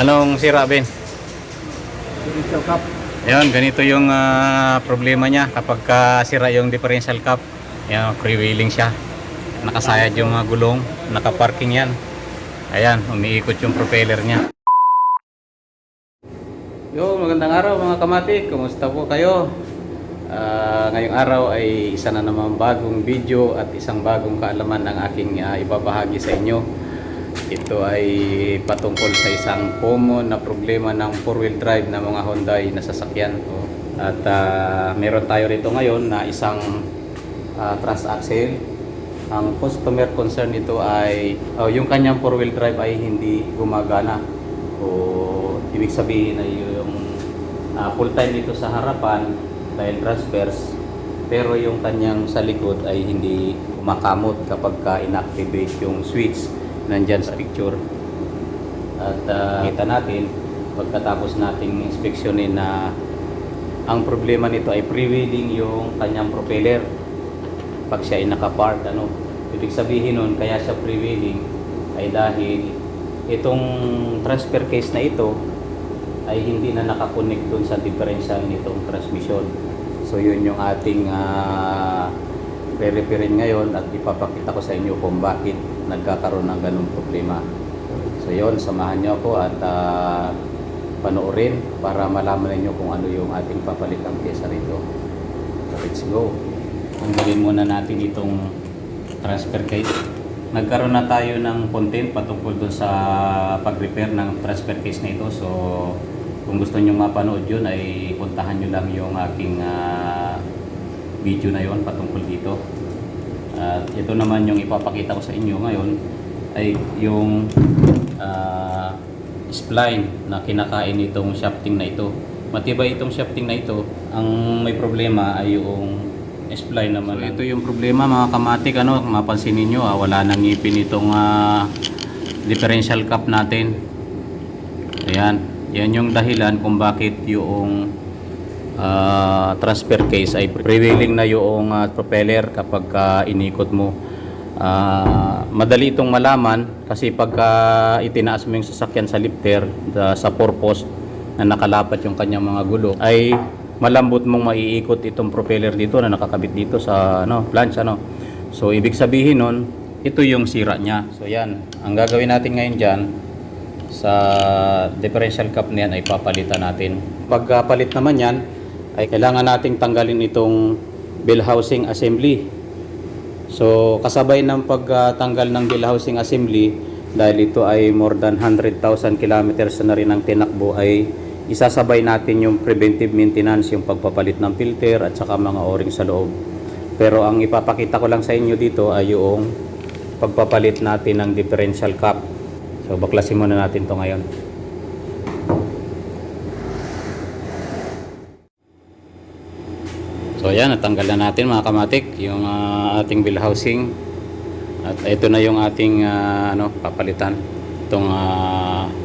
Anong sira, Ben? Differential cap. Ayun, ganito yung problema niya kapag sira yung differential cap. Ayan, freewheeling siya. Nakasayad yung mga gulong, nakaparking yan. Ayan, umiikot yung propeller niya. Yo, magandang araw mga kamatik. Kumusta po kayo? Ngayong araw ay isa na namang bagong video at isang bagong kaalaman ang aking ibabahagi sa inyo. Ito ay patungkol sa isang common na problema ng 4-wheel drive na mga Hyundai na sasakyan. At meron tayo rito ngayon na isang transaxle. Ang customer concern nito ay yung kanyang 4-wheel drive ay hindi gumagana. Ibig sabihin ay yung full time dito sa harapan dahil transverse, pero yung kanyang sa likod ay hindi kumakamot kapag inactivate yung switch nandyan sa picture. At kita natin pagkatapos nating inspeksyonin na ang problema nito ay freewheeling yung kanyang propeller pag siya ay nakapark. Ibig sabihin nun kaya siya freewheeling ay dahil itong transfer case na ito ay hindi na nakakonect dun sa differential nitong transmission. So yun yung ating re-referin ngayon at ipapakita ko sa inyo kung bakit nagkakaroon ng ganung problema. So yun, samahan nyo ako at panoorin para malaman niyo kung ano yung ating papalitang pyesa rito. So let's go. Tanggalin muna natin itong transfer case. Nagkaroon na tayo ng content patungkol doon sa pag-repair ng transfer case na ito. So kung gusto nyo mapanood yun ay puntahan nyo lang yung aking video na yon patungkol dito. At ito naman yung ipapakita ko sa inyo ngayon ay yung spline na kinakain itong shafting na ito. Matibay itong shafting na ito. Ang may problema ay yung spline naman. So ito yung problema mga kamatik. Mapansin ninyo wala nang ngipin itong differential cap natin. Ayan. Yan yung dahilan kung bakit yung transfer case ay freewheeling na yung propeller kapag inikot mo. Madali itong malaman kasi pagka itinaas mo yung sasakyan sa lifter sa 4-post na nakalapat yung kanyang mga gulo ay malambot mong maiikot itong propeller dito na nakakabit dito sa flange. So ibig sabihin nun, ito yung sira niya. So yan, ang gagawin natin ngayon dyan sa differential cap na yan ay papalitan natin. Pagpalit naman yan ay kailangan nating tanggalin itong bell housing assembly. So kasabay ng pagtanggal ng bell housing assembly, dahil ito ay more than 100,000 kilometers na rin ang tinakbo, ay isasabay natin yung preventive maintenance, yung pagpapalit ng filter at saka mga o-ring sa loob. Pero ang ipapakita ko lang sa inyo dito ay yung pagpapalit natin ng differential cap. So baklasin muna natin to ngayon. So ayan, natanggal na natin mga kamatik yung ating bell housing. At ito na yung ating papalitan itong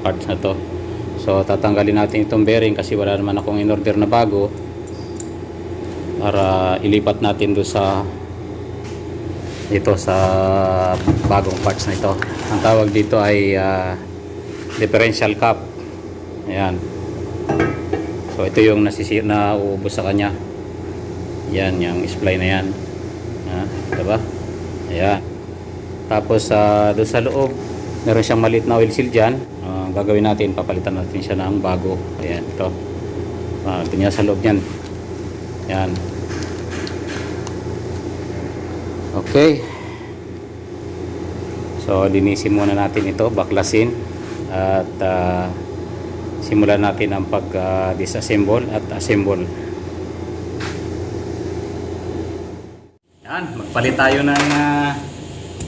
parts na to. So tatanggalin natin itong bearing kasi wala naman akong in-order na bago para ilipat natin do sa bagong parts na ito. Ang tawag dito ay differential cap. Ayan. So ito yung na uubos sa kanya. Yan, yung spline na yan. Diba? Ayan. Tapos doon sa loob meron siyang maliit na oil seal dyan. Gagawin natin, papalitan natin siya ng bago. Ayan, ito. Ito niya sa loob yan. Ayan. Okay. So linisin muna natin ito, baklasin. At simulan natin ang pag-disassemble at assemble. Yan, magpalit tayo ng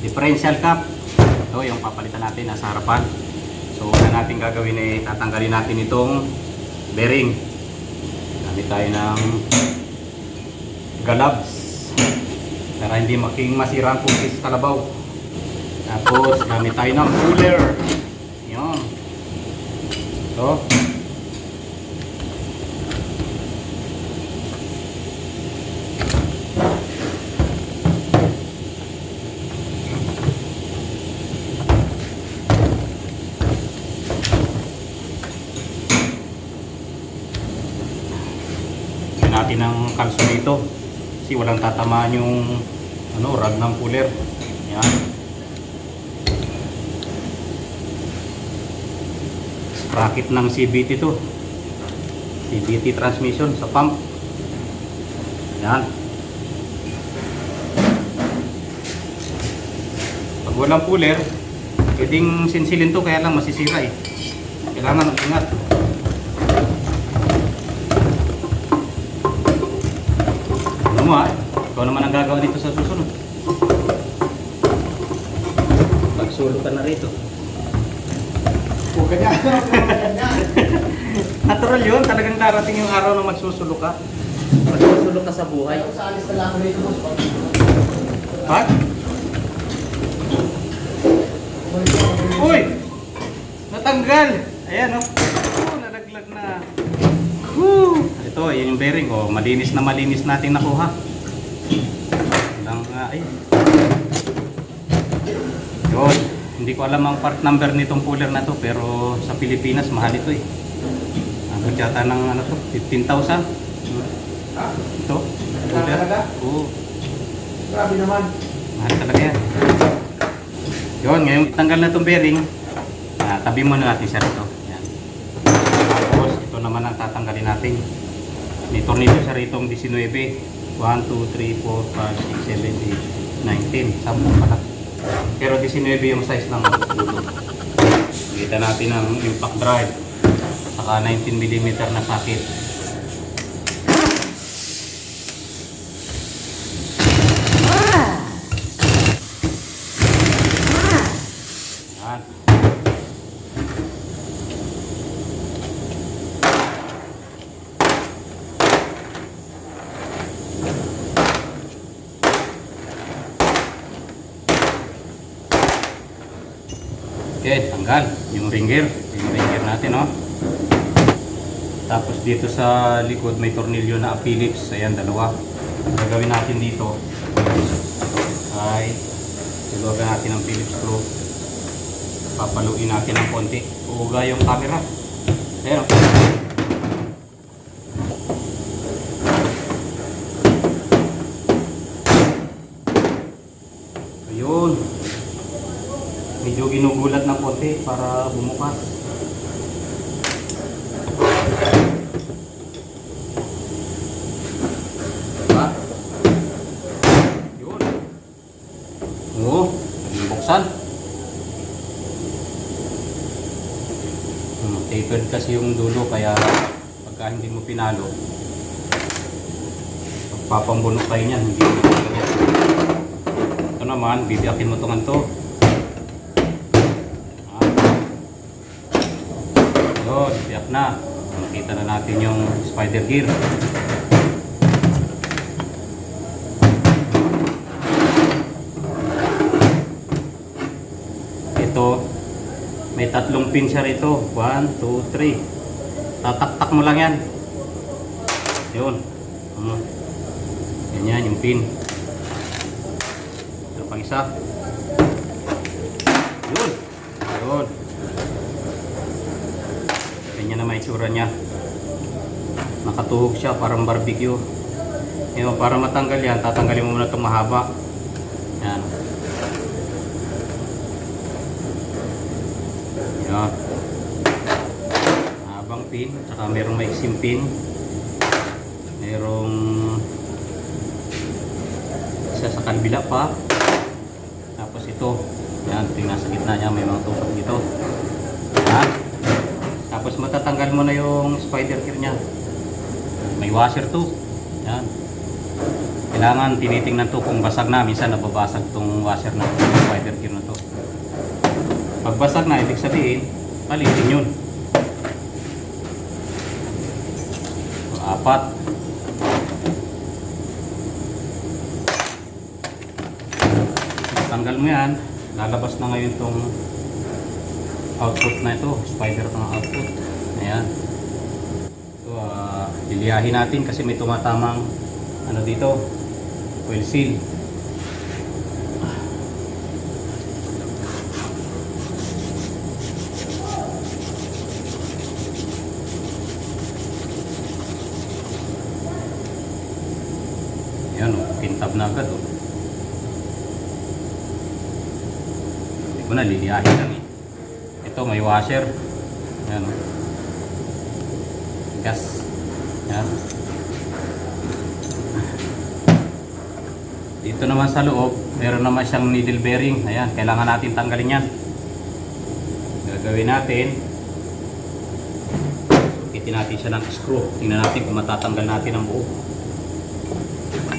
differential cap. Ito yung papalitan natin nasa harapan. So una natin gagawin ay tatanggalin natin itong bearing. Gamit tayo ng gloves para hindi masira ang cookies sa kalabaw. Tapos gamit tayo ng ruler. Yan. Ito. natin ng kalso dito. Kasi walang tatamaan yung rod ng puller. Yan. Sprocket ng CVT to. CVT transmission sa pump. Yan. Pag walang puller, pwedeng sinsilin to, kaya lang masisira eh. Kailangan mag-ingat. Ano mo ikaw naman ang gagawa dito sa susunod. Magsulo ka na rito. Huwag ka niya. Natural yun, talagang darating yung araw na magsusulo ka. Magsusulo ka sa buhay. Sa alis na lang rito, boss. Ha? Uy! Natanggal! Ayan nalaglag na. Woo! Ito, yun yung bearing. Malinis natin nakuha. Yun. Hindi ko alam ang part number nitong puller na to, pero sa Pilipinas mahal ito eh. Ano yata ng 15,000? Ito? Puller? Oo. Grabe naman. Mahal talaga yan. Yun, ngayon tanggal na itong bearing, tabi muna natin siya rito. Yan. Tapos ito naman ang tatanggalin natin. May tornilyo siya rito 19. 1, 2, 3, 4, 5, 6, 7, 8, 9, 10. 10 pala. Pero 19 yung size ng ulo. Kita natin ang impact drive. Saka 19mm na socket. Okay, tanggal yung ringer natin, Tapos dito sa likod may tornilyo na Phillips, ayan, dalawa. Ang gagawin natin dito ay tulugan natin ang Phillips screw. Papaluin natin ng konti. Uuga yung camera. Ayan, ayun. Medyo ginugulat ng konti para bumukas. Diba? Yun. Oo, buksan. Tapered kasi yung dulo, kaya pagka hindi mo pinalo, pagpapambunok kayo niyan, hindi mo pinalo. Ito naman, bibiyakin mo itong to. Tiyak na. Makita na natin yung spider gear. Ito, may 3 pin siya rito. 1, 2, 3. Tataktak mo lang yan. Yun. Yan yung pin. Ito pang isa. Yun. Yun. Ganyan na may itsura niya. Nakatuhog siya, parang barbecue. Ngayon, para matanggal yan, tatanggalin mo muna itong mahaba. Yan. Yan. Mahabang pin, tsaka merong maiksing pin. Merong isa sa kabila pa. Tapos ito. Yan, ito yung nasa gitna niya, may mga tusok dito. Yan. Tapos matatanggal mo na yung spider gear niya. May washer to. Yan. Kailangan tinitingnan to kung basag na. Minsan nababasag tong washer na spider gear na to. Pag basag na, ibig sabihin, palitin yun. So, 4. Tanggal mo yan. Lalabas na ngayon tong output na ito, spider ng output. Ayan. So, liliyahin natin kasi may tumatamang dito, oil seal. Ayan, oh, pintab na agad. Oh. Hindi ko na, liliyahin lang eh. Ito, may washer. Ayan, oh. Gas. Ayan. Dito naman sa loob, meron naman siyang needle bearing. Ayan, kailangan natin tanggalin yan. Gagawin natin, sukitin natin siya ng screw. Tingnan natin kung matatanggal natin ang buo.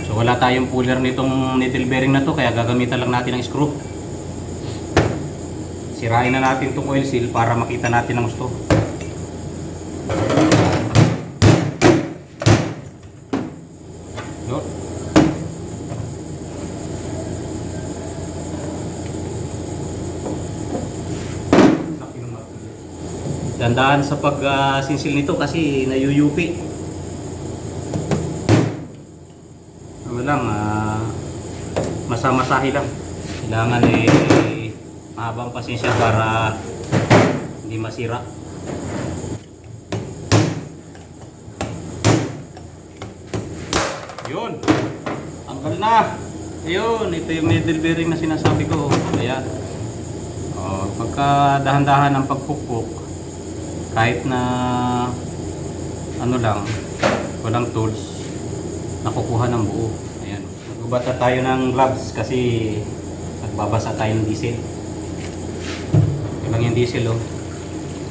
So wala tayong puller nitong needle bearing na to, kaya gagamitan lang natin ng screw. Sirain na natin itong oil seal para makita natin ang gusto. Dandaan sa pag-sinsil nito kasi nayuyupi. Ano lang, masamasahi lang. Kailangan mahabang pasensya para hindi masira. Yun, tanggal na. Ayun, ito yung needle bearing na sinasabi ko. Ayan. Pagka dahan-dahan ng pagpukpok, kahit na ano lang, walang tools, nakukuha ng buo. Ayan. Nagbabasa tayo ng gloves kasi nagbabasa tayo ng diesel. Ito lang yung diesel, oh.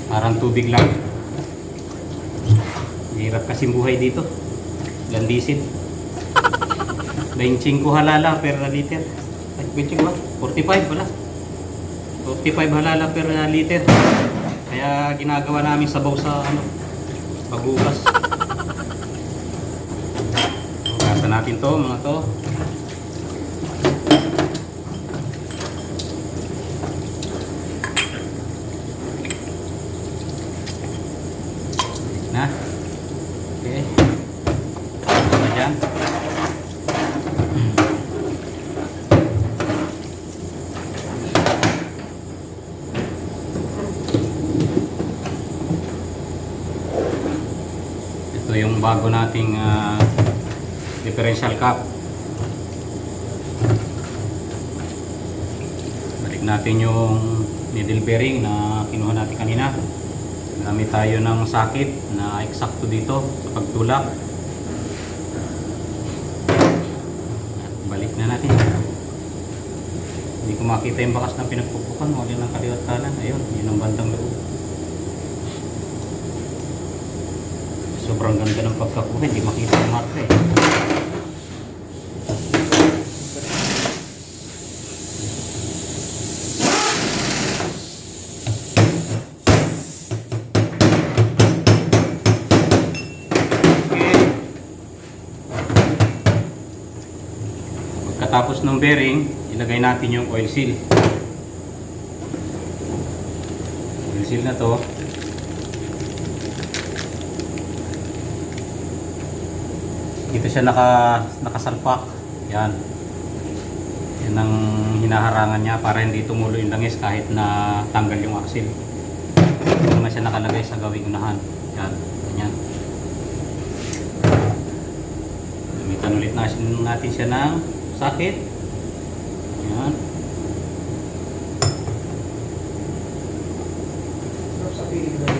Parang tubig lang. Hirap kasing buhay dito. Ilang diesel. 25 halala per liter. Ay, 25 ba? 45 pala. 45 halala per liter. Kaya ginagawa namin sabaw sa paghugas. Hugasan natin to, mga to. Na. Okay. Ito na dyan. Yung bago nating differential cap. Balik natin yung needle bearing na kinuha natin kanina. Gamit tayo ng sakit na eksakto dito sa pagtulak. Balik na natin. Hindi ko makita yung bakas ng pinagpupukan. Wala ng kaliwat kanan. Ayun, yun ang bandang loob. Sobrang ganda ng pagkakuha, hindi makita yung marka eh. Okay. Pagkatapos ng bearing, ilagay natin yung oil seal. Oil seal na to. Dito siya nakasalpak. Yan. Yan ang hinaharangan niya para hindi tumulo yung langis kahit na tanggal yung axle. Dito naman siya nakalagay sa gawing unahan. Yan. Ganyan. Gamitan ulit natin siya ng sakit. Yan. Sa piling na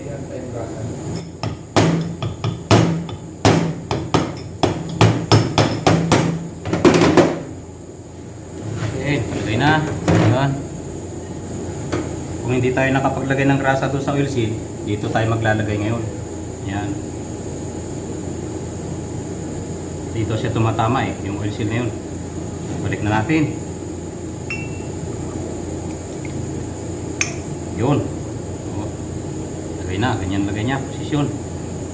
yan tayo brasan. Lagay na. Ayan. Kung hindi tayo nakapaglagay ng grasa doon sa oil seal, dito tayo maglalagay ngayon. Ayan. Dito siya tumatama eh, yung oil seal na yun. Balik na natin. Yun. O, lagay na, ganyan lagay niya, posisyon.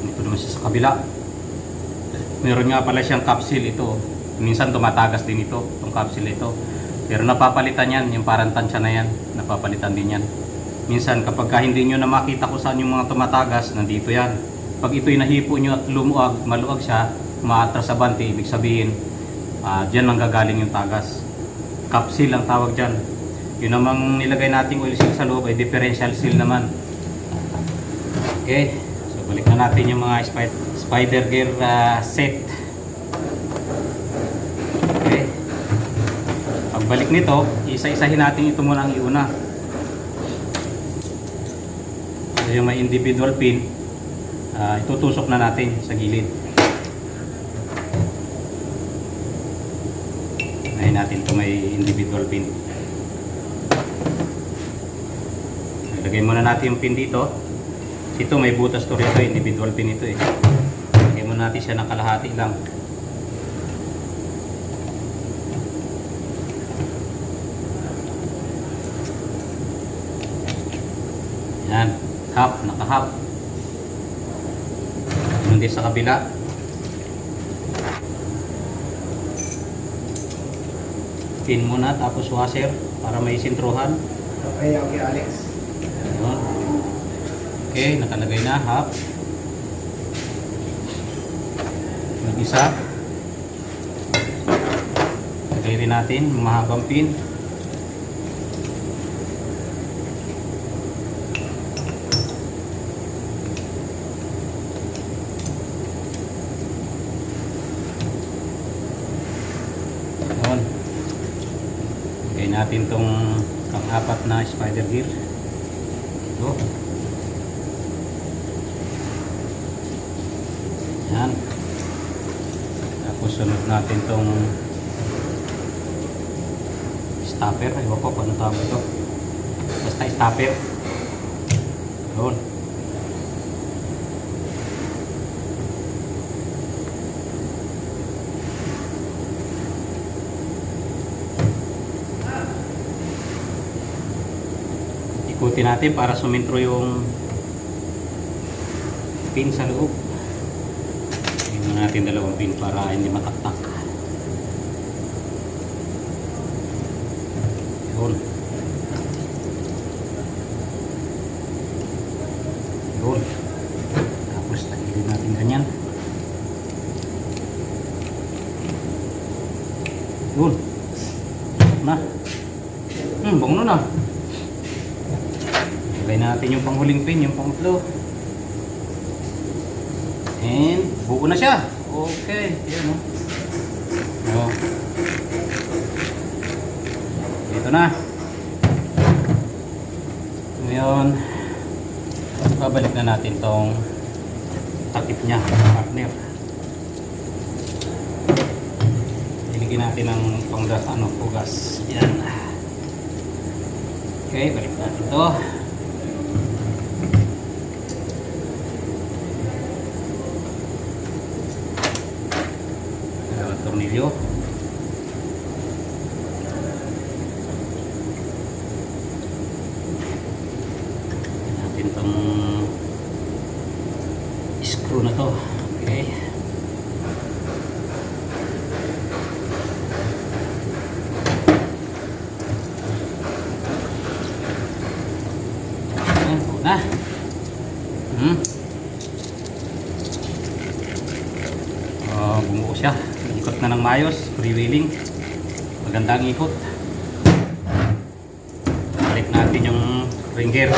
Ito naman siya sa kabila. Meron nga pala siyang capsule ito. Minsan tumatagas din ito, itong capsule ito. Pero napapalitan yan, yung parang tansya na yan, napapalitan din yan. Minsan kapag hindi nyo na makita kung saan yung mga tumatagas, nandito yan. Pag ito'y nahipo nyo at lumuag, maluag siya, umaatras sa bante, ibig sabihin, dyan manggagaling yung tagas. Capsule ang tawag dyan. Yun namang nilagay nating oil seal sa loob ay differential seal naman. Okay, so balik na natin yung mga spider gear set. Ibalik nito, isa-isahin natin ito muna ang iuna. So yung may individual pin, itutusok na natin sa gilid. Unahin natin ito may individual pin. Lagay muna natin yung pin dito. Ito may butas to rito, individual pin ito eh. Lagay muna natin siya ng kalahati lang. Yan, half, naka-half. Ganun din sa kabila. Pin muna, tapos washer para may sintruhan. Okay, okay, Alex. Ayun. Okay, nakalagay na, half. Yung isa. Lagay rin natin yung mahabang pin. Ayun. Lagay natin tong pang-apat na spider gear. Ito. Yan. Tapos sunod natin tong stopper. Ewan ko paano tawag ito. Basta stopper. Yun. Ikutin natin para sumintro yung pin sa loob. Tingnan natin dalawang pin para hindi mataktak. Yun. Yun. Tapos tagilid natin ganyan. Yun. Na. Bango na. Ilagay natin yung panghuling pin, yung pang-flow. And buo na siya. Okay, yan o. Oh. Ito na. Ngayon, babalik na natin tong takip niya, partner. Iligin natin ng panggas, pugas. Yan. Okay, balik natin to. Tornilyo. Natin itong screw na to. Okay. Ayan, buo na. Bumuo siya. Ikot na ng mayos, freewheeling. Magandang ikot. Balik natin yung ring gear.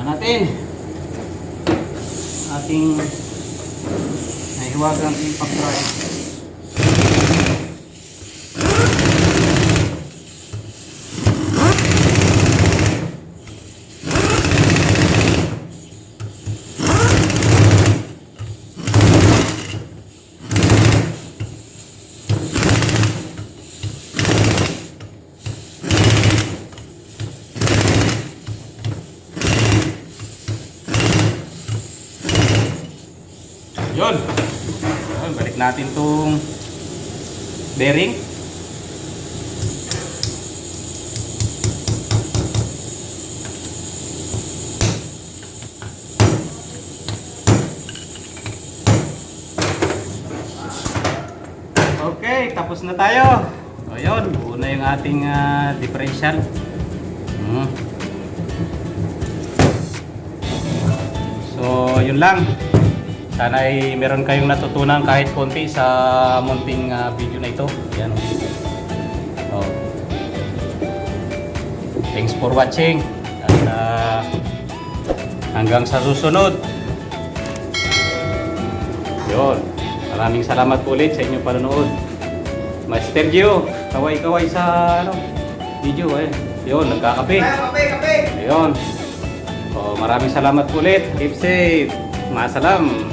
Natin ating nahiwagang impact drive. Yun. Yun, balik natin tong bearing. Okay, tapos na tayo. O yun, buo na yung ating differential. So, yun lang. Sana ay meron kayong natutunan kahit konti sa munting video na ito. Ayan. Oh. Thanks for watching. At hanggang sa susunod. Yun. Maraming salamat po ulit sa inyong panonood. Master Gio, kaway-kaway sa video eh. Yun, nagkakape. Kape! Ayun. So, maraming salamat po ulit. Keep safe. Maasalam.